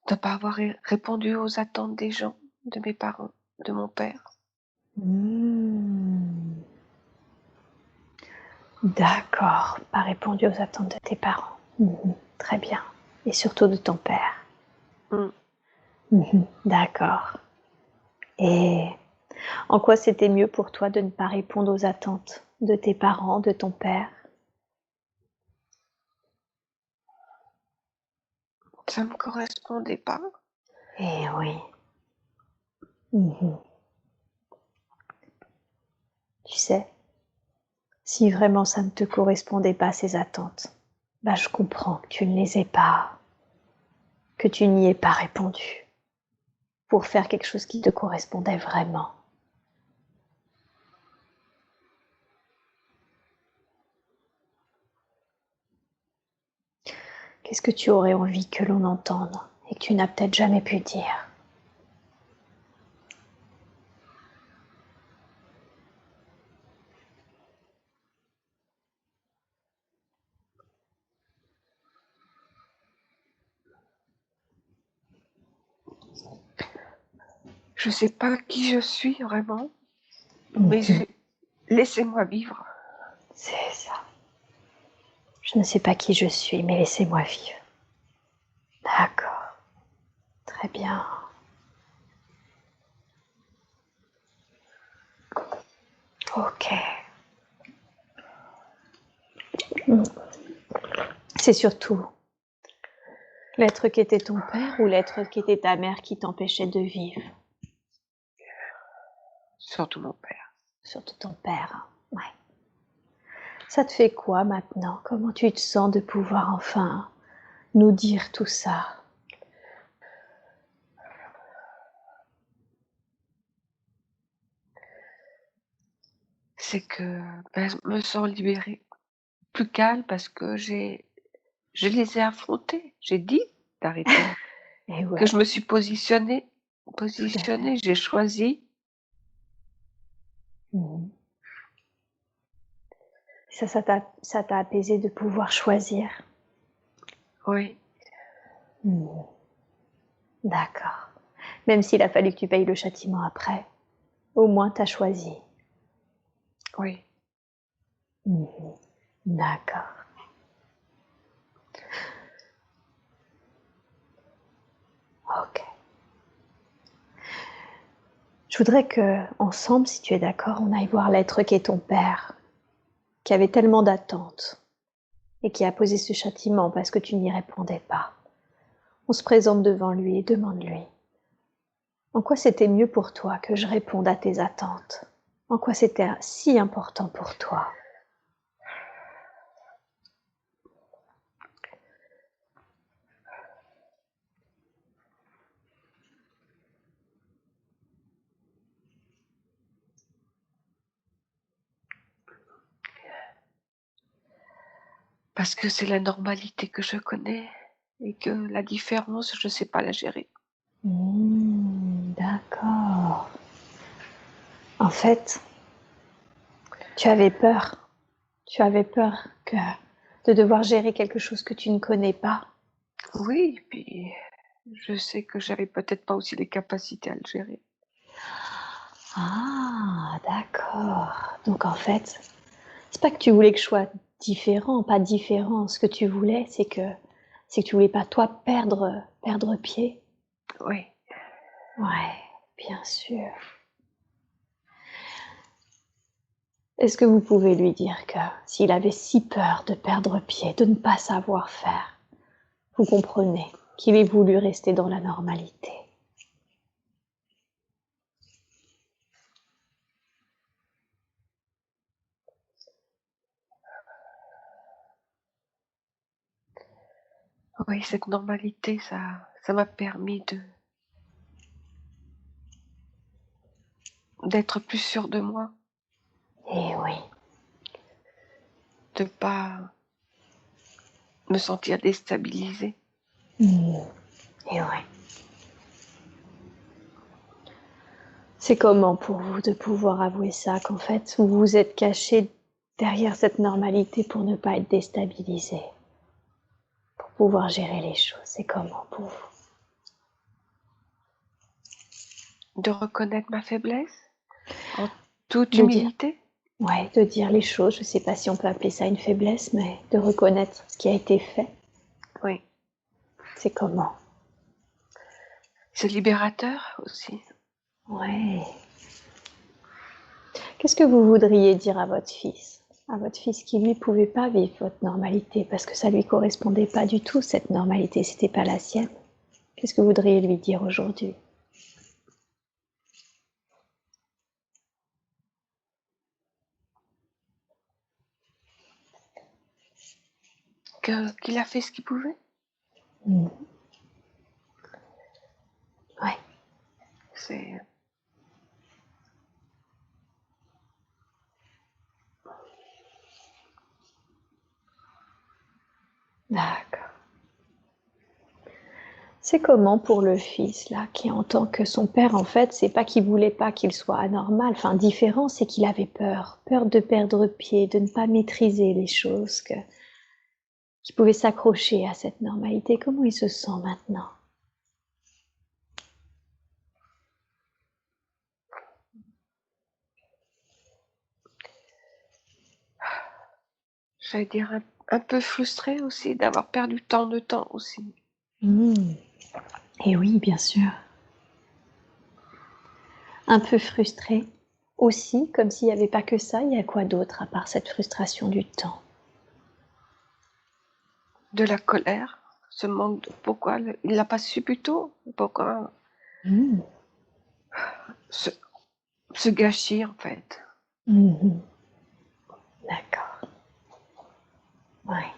De pas avoir répondu aux attentes des gens, de mes parents, de mon père. Hmm. D'accord, pas répondu aux attentes de tes parents. Très bien. Et surtout de ton père. D'accord. Et en quoi c'était mieux pour toi de ne pas répondre aux attentes de tes parents, de ton père? Ça me correspondait pas. Eh oui. Tu sais, si vraiment ça ne te correspondait pas, ces attentes, bah je comprends que tu ne les aies pas, que tu n'y aies pas répondu pour faire quelque chose qui te correspondait vraiment. Qu'est-ce que tu aurais envie que l'on entende et que tu n'as peut-être jamais pu dire? Je sais pas qui je suis vraiment, mais laissez-moi vivre. C'est ça. Je ne sais pas qui je suis, mais laissez-moi vivre. D'accord. Très bien. Ok. C'est surtout l'être qui était ton père ou l'être qui était ta mère qui t'empêchait de vivre? Surtout mon père. Surtout ton père, ouais. Ça te fait quoi maintenant? Comment tu te sens de pouvoir enfin nous dire tout ça? C'est que je me sens libérée, plus calme parce que je les ai affrontés. J'ai dit d'arrêter, Et que je ouais, me suis positionnée, tout à fait. j'ai choisi. Ça t'a apaisé de pouvoir choisir. Oui, D'accord. Même s'il a fallu que tu payes le châtiment après, au moins t'as choisi. oui. D'accord. Ok. Je voudrais que, ensemble, si tu es d'accord, on aille voir l'être qui est ton père, qui avait tellement d'attentes et qui a posé ce châtiment parce que tu n'y répondais pas. On se présente devant lui et demande-lui: en quoi c'était mieux pour toi que je réponde à tes attentes? En quoi c'était si important pour toi? Parce que c'est la normalité que je connais et que la différence, je ne sais pas la gérer. D'accord. En fait, tu avais peur. Tu avais peur de devoir gérer quelque chose que tu ne connais pas. Oui, puis je sais que j'avais peut-être pas aussi les capacités à le gérer. Ah, d'accord. Donc en fait, c'est pas que tu voulais que je sois différent, pas différent. Ce que tu voulais, c'est que tu voulais pas toi perdre pied. Oui, Ouais, bien sûr. Est-ce que vous pouvez lui dire que s'il avait si peur de perdre pied, de ne pas savoir faire, vous comprenez qu'il ait voulu rester dans la normalité? oui, cette normalité, ça m'a permis d'être plus sûre de moi, Eh oui. de pas me sentir déstabilisée. Et ouais. C'est comment pour vous de pouvoir avouer ça, qu'en fait, vous vous êtes caché derrière cette normalité pour ne pas être déstabilisé, pour pouvoir gérer les choses? C'est comment pour vous? De reconnaître ma faiblesse en toute De dire, humilité. Ouais, de dire les choses, je ne sais pas si on peut appeler ça une faiblesse, mais de reconnaître ce qui a été fait. Oui. C'est comment? C'est libérateur aussi. Ouais. Qu'est-ce que vous voudriez dire à votre fils? À votre fils qui, lui, pouvait pas vivre votre normalité parce que ça lui correspondait pas du tout, cette normalité, c'était pas la sienne. Qu'est-ce que vous voudriez lui dire aujourd'hui? Qu'il a fait ce qu'il pouvait. Ouais. C'est... D'accord. C'est comment pour le fils, là, qui entend que son père, en fait, c'est pas qu'il voulait pas qu'il soit anormal, enfin différent, c'est qu'il avait peur. Peur de perdre pied, de ne pas maîtriser les choses, qu'il pouvait s'accrocher à cette normalité. Comment il se sent maintenant? J'allais dire un peu frustré aussi d'avoir perdu tant de temps aussi. Et oui, bien sûr. Un peu frustré aussi, comme s'il n'y avait pas que ça. Il y a quoi d'autre à part cette frustration du temps? De la colère, ce manque de... Pourquoi il l'a pas su plus tôt? Pourquoi ce gâchis en fait? D'accord. Ouais.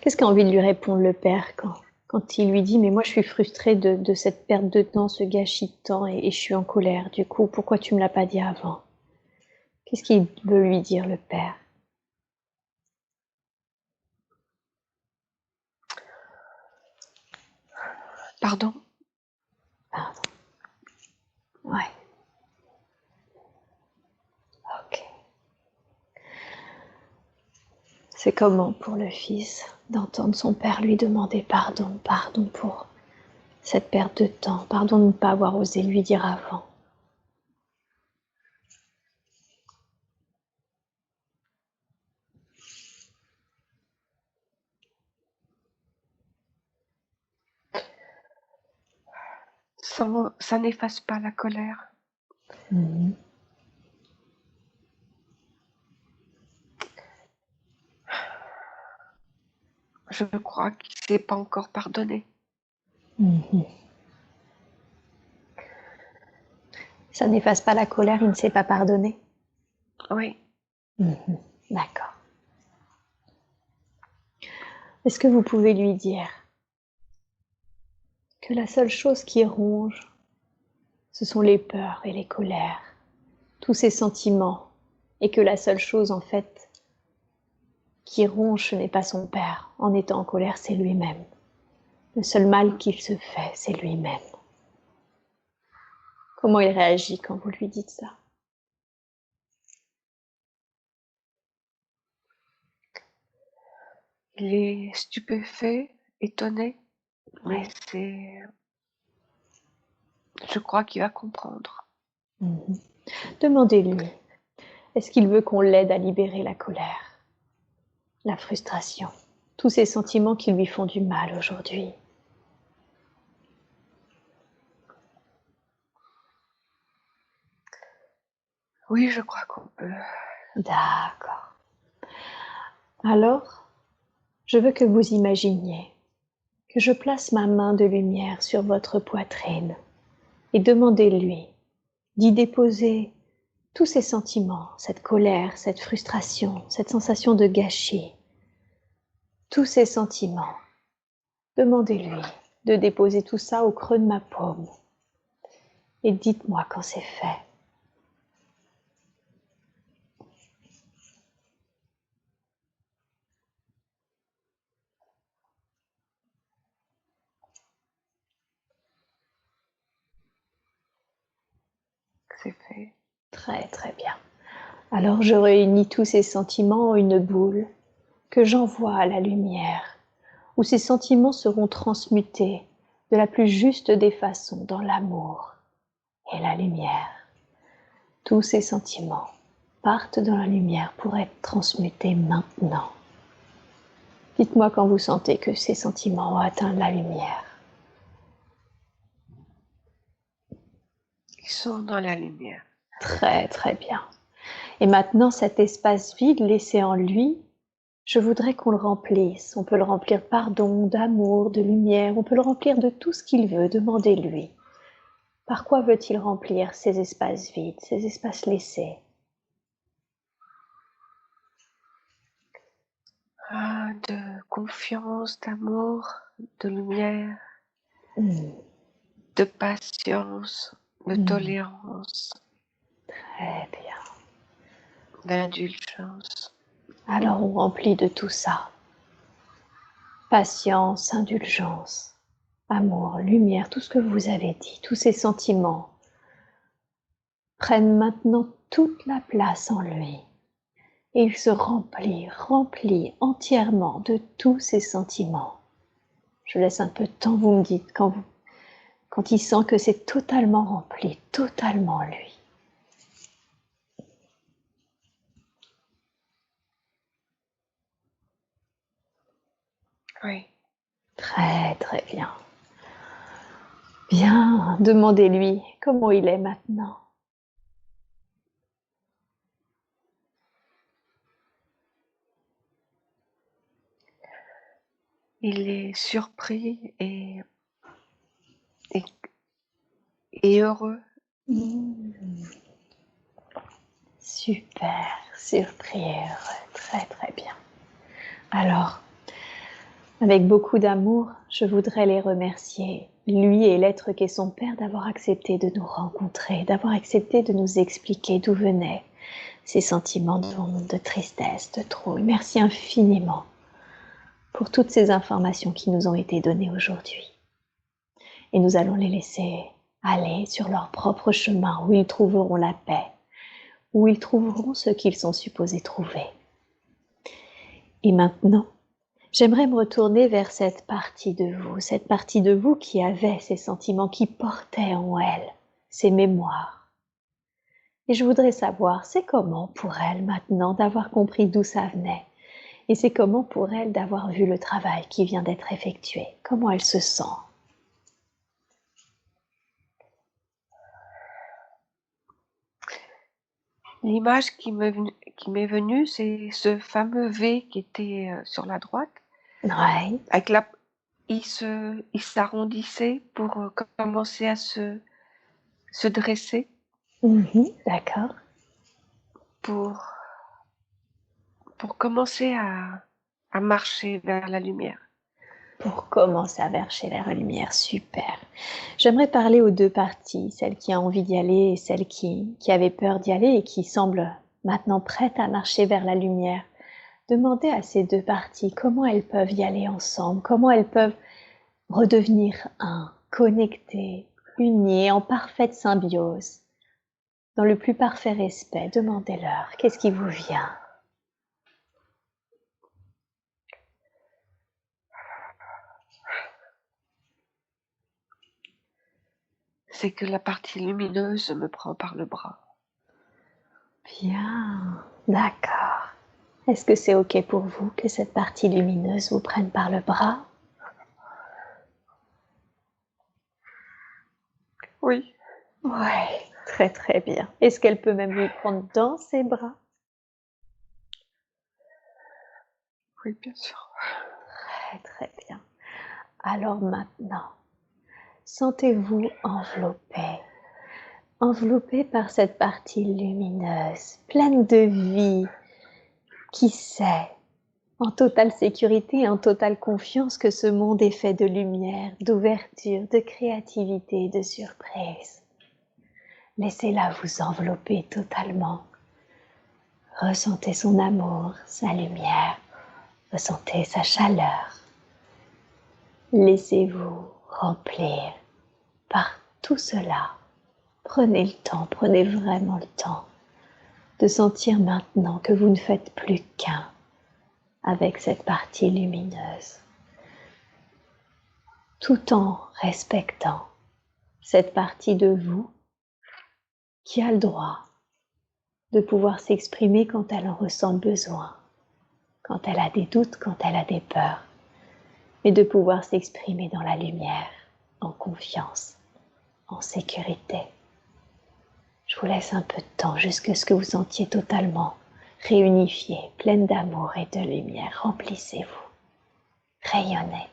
Qu'est-ce qu'a envie de lui répondre le père quand il lui dit « Mais moi je suis frustré de cette perte de temps, ce gâchis de temps et je suis en colère. Du coup, pourquoi tu me l'as pas dit avant ?» Qu'est-ce qu'il veut lui dire le père? Pardon? Pardon. Ouais. Ok. C'est comment pour le fils d'entendre son père lui demander pardon, pardon pour cette perte de temps, pardon de ne pas avoir osé lui dire avant. Ça n'efface pas la colère. Je crois qu'il ne s'est pas encore pardonné. Ça n'efface pas la colère, il ne s'est pas pardonné. Oui. D'accord. Est-ce que vous pouvez lui dire que la seule chose qui ronge, ce sont les peurs et les colères, tous ces sentiments, et que la seule chose en fait qui ronge, ce n'est pas son père. En étant en colère, c'est lui-même. Le seul mal qu'il se fait, c'est lui-même. Comment il réagit quand vous lui dites ça? Il est stupéfait, étonné, mais Ouais. je crois qu'il va comprendre. Demandez-lui, est-ce qu'il veut qu'on l'aide à libérer la colère, la frustration, tous ces sentiments qui lui font du mal aujourd'hui? Oui, je crois qu'on peut. D'accord. Alors, je veux que vous imaginiez que je place ma main de lumière sur votre poitrine et demandez-lui d'y déposer tous ces sentiments, cette colère, cette frustration, cette sensation de gâchis, tous ces sentiments. Demandez-lui de déposer tout ça au creux de ma paume et dites-moi quand c'est fait. C'est fait. Très très bien. Alors je réunis tous ces sentiments en une boule que j'envoie à la lumière, où ces sentiments seront transmutés de la plus juste des façons dans l'amour et la lumière. Tous ces sentiments partent dans la lumière pour être transmutés maintenant. Dites-moi quand vous sentez que ces sentiments ont atteint la lumière. Ils sont dans la lumière. Très, très bien. Et maintenant, cet espace vide laissé en lui, je voudrais qu'on le remplisse. On peut le remplir de pardon, d'amour, de lumière. On peut le remplir de tout ce qu'il veut. Demandez-lui. Par quoi veut-il remplir ces espaces vides, ces espaces laissés? De confiance, d'amour, de lumière, de patience, de tolérance, Très bien. d'indulgence. Alors on remplit de tout ça. Patience, indulgence, amour, lumière, tout ce que vous avez dit, tous ces sentiments prennent maintenant toute la place en lui. Et il se remplit entièrement de tous ces sentiments. Je laisse un peu de temps, vous me dites quand il sent que c'est totalement rempli, totalement lui. Oui. Très, très bien. Bien, demandez-lui comment il est maintenant. Il est surpris et heureux. Super, surpris et heureux, très très bien. Alors, avec beaucoup d'amour, je voudrais les remercier, lui et l'être qu'est son père, d'avoir accepté de nous rencontrer, d'avoir accepté de nous expliquer d'où venaient ces sentiments de tristesse, de trouille. Merci infiniment pour toutes ces informations qui nous ont été données aujourd'hui. Et nous allons les laisser aller sur leur propre chemin où ils trouveront la paix, où ils trouveront ce qu'ils sont supposés trouver. Et maintenant, j'aimerais me retourner vers cette partie de vous qui avait ces sentiments, qui portait en elle ces mémoires. Et je voudrais savoir, c'est comment pour elle maintenant d'avoir compris d'où ça venait? Et c'est comment pour elle d'avoir vu le travail qui vient d'être effectué? Comment elle se sent? L'image qui m'est venue, c'est ce fameux V qui était sur la droite. Ouais. Avec il s'arrondissait pour commencer à se dresser, D'accord. pour commencer à marcher vers la lumière. Pour commencer à marcher vers la lumière, super. J'aimerais parler aux deux parties, celle qui a envie d'y aller et celle qui avait peur d'y aller et qui semble maintenant prête à marcher vers la lumière. Demandez à ces deux parties comment elles peuvent y aller ensemble, comment elles peuvent redevenir un, connectées, unies, en parfaite symbiose, dans le plus parfait respect. Demandez-leur, qu'est-ce qui vous vient? C'est que la partie lumineuse me prend par le bras. Bien, d'accord. Est-ce que c'est OK pour vous que cette partie lumineuse vous prenne par le bras? Oui. Ouais, très très bien. Est-ce qu'elle peut même vous prendre dans ses bras? Oui, bien sûr. Très très bien. Alors maintenant, sentez-vous enveloppé par cette partie lumineuse, pleine de vie, qui sait, en totale sécurité et en totale confiance que ce monde est fait de lumière, d'ouverture, de créativité, de surprise. Laissez-la vous envelopper totalement. Ressentez son amour, sa lumière, ressentez sa chaleur. Laissez-vous remplir par tout cela. Prenez le temps, prenez vraiment le temps de sentir maintenant que vous ne faites plus qu'un avec cette partie lumineuse, tout en respectant cette partie de vous qui a le droit de pouvoir s'exprimer quand elle en ressent besoin, quand elle a des doutes, quand elle a des peurs, mais de pouvoir s'exprimer dans la lumière, en confiance, en sécurité. Je vous laisse un peu de temps jusqu'à ce que vous sentiez totalement réunifié, pleine d'amour et de lumière. Remplissez-vous, rayonnez.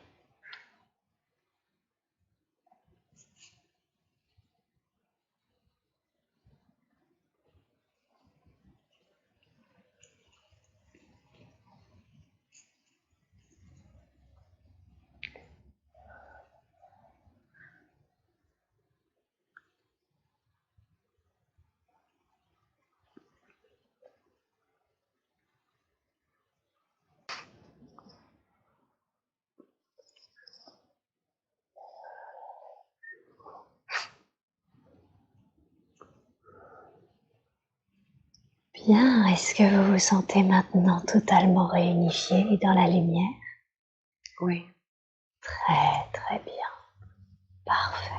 Bien, est-ce que vous vous sentez maintenant totalement réunifié et dans la lumière? Oui. Très, très bien. Parfait.